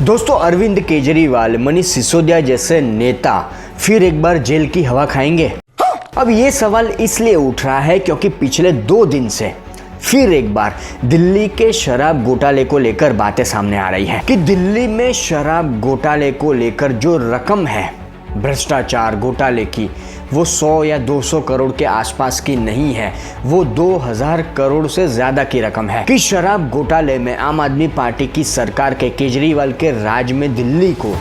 दोस्तों, अरविंद केजरीवाल, मनीष सिसोदिया जैसे नेता फिर एक बार जेल की हवा खाएंगे। अब ये सवाल इसलिए उठ रहा है क्योंकि पिछले 2 दिन से फिर एक बार दिल्ली के शराब घोटाले को लेकर बातें सामने आ रही है कि दिल्ली में शराब घोटाले को लेकर जो रकम है भ्रष्टाचार घोटाले की, वो 100 या 200 करोड़ के आसपास की नहीं है, वो 2000 करोड़ से ज्यादा की रकम है। कि शराब घोटाले में आम आदमी पार्टी की सरकार के केजरीवाल के राज में दिल्ली को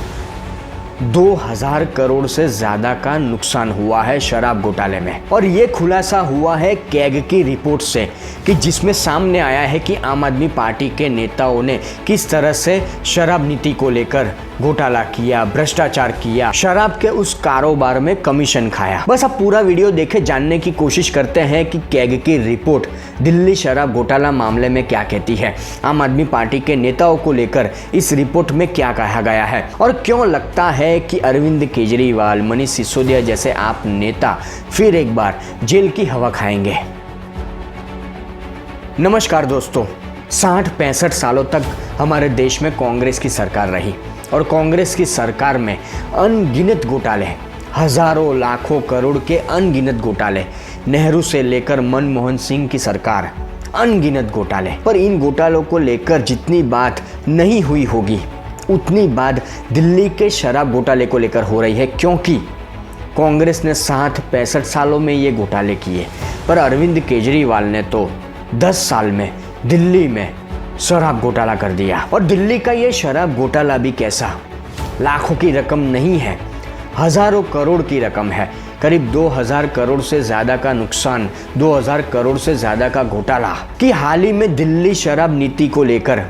2000 करोड़ से ज्यादा का नुकसान हुआ है शराब घोटाले में। और ये खुलासा हुआ है कैग की रिपोर्ट से कि जिसमें सामने आया है कि आम आदमी पार्टी के नेताओं ने किस तरह से शराब नीति को लेकर घोटाला किया, भ्रष्टाचार किया, शराब के उस कारोबार में कमीशन खाया। बस आप पूरा वीडियो देखे जानने की कोशिश करते हैं कि कैग की रिपोर्ट दिल्ली शराब घोटाला मामले में क्या कहती है, आम आदमी पार्टी के नेताओं को लेकर इस रिपोर्ट में क्या कहा गया है और क्यों लगता है कि अरविंद केजरीवाल, मनीष सिसोदिया जैसे आप नेता फिर एक बार जेल की हवा खाएंगे। नमस्कार दोस्तों, 60-65 सालों तक हमारे देश में कांग्रेस की सरकार रही और कांग्रेस की सरकार में अनगिनत घोटाले, हजारों लाखों करोड़ के अनगिनत घोटाले, नेहरू से लेकर मनमोहन सिंह की सरकार, अनगिनत घोटाले। पर इन घोटालों को लेकर जितनी बात नहीं हुई होगी उतनी बात दिल्ली के शराब घोटाले को लेकर हो रही है, क्योंकि कांग्रेस ने 60-65 सालों में ये घोटाले किए, पर अरविंद केजरीवाल ने तो 10 साल में दिल्ली में शराब घोटाला कर दिया। और दिल्ली का ये शराब घोटाला भी कैसा, लाखों की रकम नहीं है, हजारों करोड़ की रकम है। करीब 2000 करोड़ से ज्यादा का नुकसान, 2000 करोड़ से ज्यादा का घोटाला। कि हाल ही में दिल्ली शराब नीति को लेकर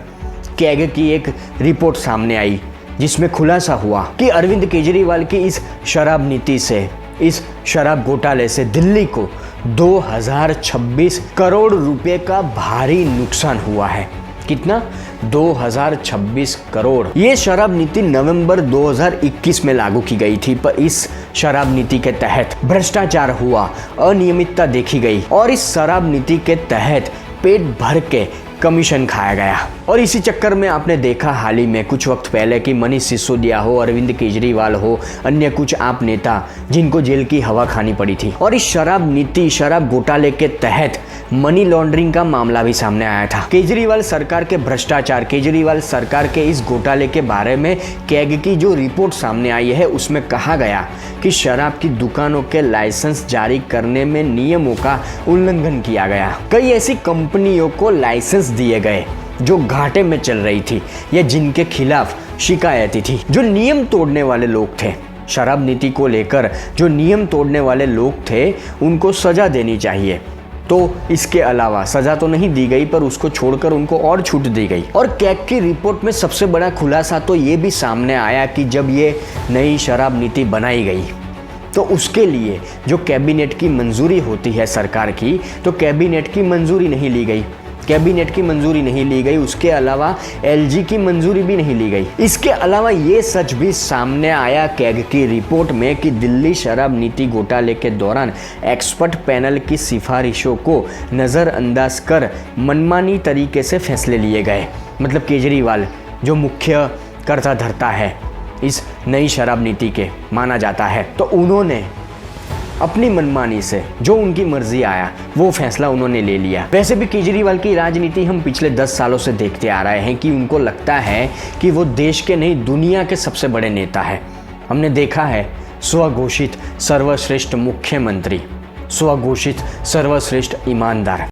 कैग की एक रिपोर्ट सामने आई जिसमें खुलासा हुआ कि अरविंद केजरीवाल की इस शराब नीति से, इस शराब घोटाले से दिल्ली को 2026 करोड़ रुपए का भारी नुकसान हुआ है। कितना? 2026 करोड़। ये शराब नीति नवंबर 2021 में लागू की गई थी, पर इस शराब नीति के तहत भ्रष्टाचार हुआ, अनियमितता देखी गई और इस शराब नीति के तहत पेट भर के कमीशन खाया गया। और इसी चक्कर में आपने देखा हाल ही में कुछ वक्त पहले कि मनीष सिसोदिया हो, अरविंद केजरीवाल हो, अन्य कुछ आप नेता जिनको जेल की हवा खानी पड़ी थी। और इस शराब नीति, शराब घोटाले के तहत मनी लॉन्ड्रिंग का मामला भी सामने आया था। केजरीवाल सरकार के भ्रष्टाचार, केजरीवाल सरकार के इस घोटाले के बारे में कैग की जो रिपोर्ट सामने आई है उसमें कहा गया कि शराब की दुकानों के लाइसेंस जारी करने में नियमों का उल्लंघन किया गया। कई ऐसी कंपनियों को लाइसेंस दिए गए जो घाटे में चल रही थी या जिनके खिलाफ शिकायतें थी। जो नियम तोड़ने वाले लोग थे, शराब नीति को लेकर जो नियम तोड़ने वाले लोग थे, उनको सजा देनी चाहिए। तो इसके अलावा सजा तो नहीं दी गई, पर उसको छोड़कर उनको और छूट दी गई। और कैग की रिपोर्ट में सबसे बड़ा खुलासा तो ये भी सामने आया कि जब ये नई शराब नीति बनाई गई तो उसके लिए जो कैबिनेट की मंजूरी होती है सरकार की, तो कैबिनेट की मंजूरी नहीं ली गई। कैबिनेट की मंजूरी नहीं ली गई, उसके अलावा एलजी की मंजूरी भी नहीं ली गई। इसके अलावा ये सच भी सामने आया कैग की रिपोर्ट में कि दिल्ली शराब नीति घोटाले के दौरान एक्सपर्ट पैनल की सिफारिशों को नज़रअंदाज कर मनमानी तरीके से फैसले लिए गए। मतलब केजरीवाल जो मुख्य कर्ता धर्ता है इस नई शराब नीति के माना जाता है, तो उन्होंने अपनी मनमानी से जो उनकी मर्जी आया वो फैसला उन्होंने ले लिया। वैसे भी केजरीवाल की राजनीति हम पिछले 10 सालों से देखते आ रहे हैं कि उनको लगता है कि वो देश के नहीं दुनिया के सबसे बड़े नेता है। हमने देखा है स्वघोषित सर्वश्रेष्ठ मुख्यमंत्री, स्वघोषित सर्वश्रेष्ठ ईमानदार।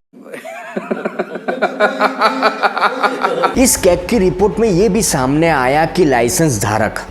इस कैग की रिपोर्ट में ये भी सामने आया कि लाइसेंस धारक,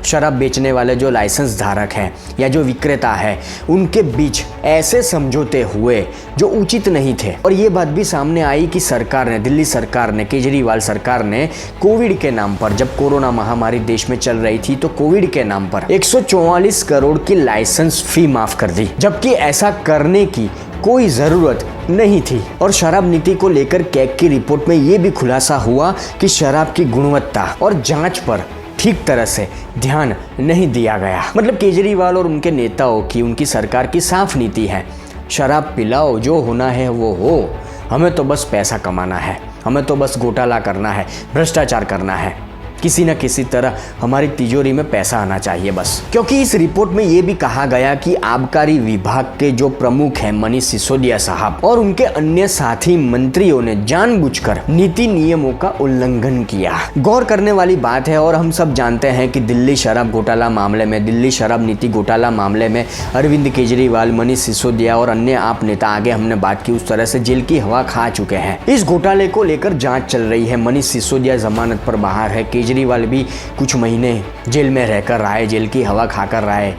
शराब बेचने वाले जो लाइसेंस धारक हैं या जो विक्रेता है, उनके बीच ऐसे समझौते हुए जो उचित नहीं थे। और ये बात भी सामने आई कि सरकार ने, दिल्ली सरकार ने, केजरीवाल सरकार ने कोविड के नाम पर, जब कोरोना महामारी देश में चल रही थी, तो कोविड के नाम पर 144 करोड़ की लाइसेंस फी माफ कर दी, जबकि ऐसा करने की कोई ज़रूरत नहीं थी। और शराब नीति को लेकर कैग की रिपोर्ट में ये भी खुलासा हुआ कि शराब की गुणवत्ता और जांच पर ठीक तरह से ध्यान नहीं दिया गया। मतलब केजरीवाल और उनके नेताओं की, उनकी सरकार की साफ नीति है, शराब पिलाओ, जो होना है वो हो, हमें तो बस पैसा कमाना है, हमें तो बस घोटाला करना है, भ्रष्टाचार करना है। किसी न किसी तरह हमारी तिजोरी में पैसा आना चाहिए बस। क्योंकि इस रिपोर्ट में ये भी कहा गया कि आबकारी विभाग के जो प्रमुख हैं मनीष सिसोदिया साहब और उनके अन्य साथी मंत्रियों ने जानबूझकर नीति नियमों का उल्लंघन किया। गौर करने वाली बात है और हम सब जानते हैं कि दिल्ली शराब घोटाला मामले में, दिल्ली शराब नीति घोटाला मामले में अरविंद केजरीवाल, मनीष सिसोदिया और अन्य आप नेता, आगे हमने बात की, उस तरह से जेल की हवा खा चुके हैं। इस घोटाले को लेकर जांच चल रही है। मनीष सिसोदिया जमानत पर बाहर है, केजरीवाल भी कुछ महीने जेल में रहकर रहा है, जेल की हवा खाकर रहा है,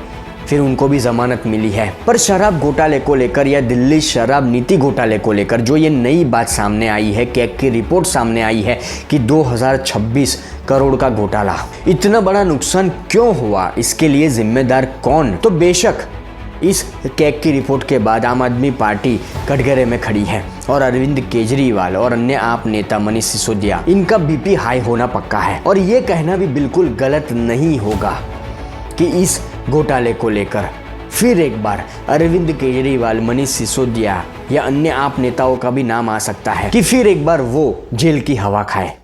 फिर उनको भी जमानत मिली है। पर शराब घोटाले को लेकर या दिल्ली शराब नीति घोटाले को लेकर जो ये नई बात सामने आई है, कैग की रिपोर्ट सामने आई है कि 2026 करोड़ का घोटाला, इतना बड़ा नुकसान क्यों हुआ, इसके लिए जिम्मेदार कौन? तो बेशक इस कैग की रिपोर्ट के बाद आम आदमी पार्टी कटघरे में खड़ी है और अरविंद केजरीवाल और अन्य आप नेता मनीष सिसोदिया, इनका बीपी हाई होना पक्का है। और ये कहना भी बिल्कुल गलत नहीं होगा कि इस घोटाले को लेकर फिर एक बार अरविंद केजरीवाल, मनीष सिसोदिया या अन्य आप नेताओं का भी नाम आ सकता है कि फिर एक बार वो जेल की हवा खाए।